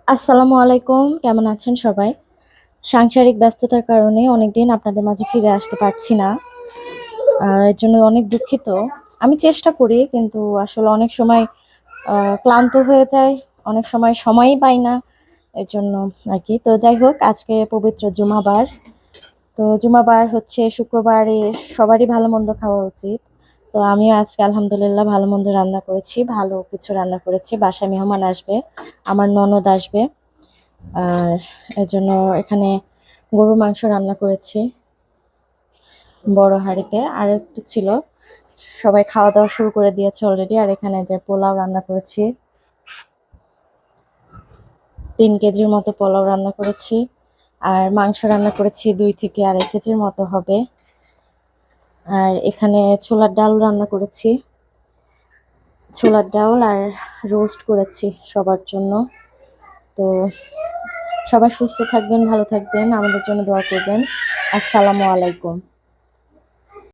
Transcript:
আসসালামু আলাইকুম। কেমন আছেন সবাই? সাংসারিক ব্যস্ততার কারণে অনেকদিন আপনাদের মাঝে ফিরে আসতে পারছি না। এর জন্য অনেক দুঃখিত। আমি চেষ্টা করি কিন্তু আসলে অনেক সময় ক্লান্ত হয়ে যাই। অনেক সময় সময়ই পাই না। এর জন্য আরকি। তো যাই হোক আজকে পবিত্র জুমাবার। তো জুমাবার হচ্ছে শুক্রবারে সবারই ভালো-মন্দ খাওয়া উচিত। তো আমিও আজকে আলহামদুলিল্লাহ ভালো-মন্দ রান্না করেছি। ভালো কিছু রান্না করেছি। বাসায় মেহমান আসবে। আমার ননদ আসবে। আর এজন্য এখানে গরুর মাংস রান্না করেছি বড় হাঁড়িতে। আর একটু ছিল। সবাই খাওয়া-দাওয়া শুরু করে দিয়েছে অলরেডি। আর এখানে যে পোলাও রান্না করেছি। ৩ কেজির মতো পোলাও রান্না করেছি। আর মাংস রান্না করেছি ২ থেকে ২.৫ কেজির মতো হবে। আর এখানে ছোলার ডাল রান্না করেছি। ছোলার ডাল আর রোস্ট করেছি সবার জন্য। তো সবাই সুস্থ থাকবেন, ভালো থাকবেন, আমাদের জন্য দোয়া করবেন। আসসালামু আলাইকুম।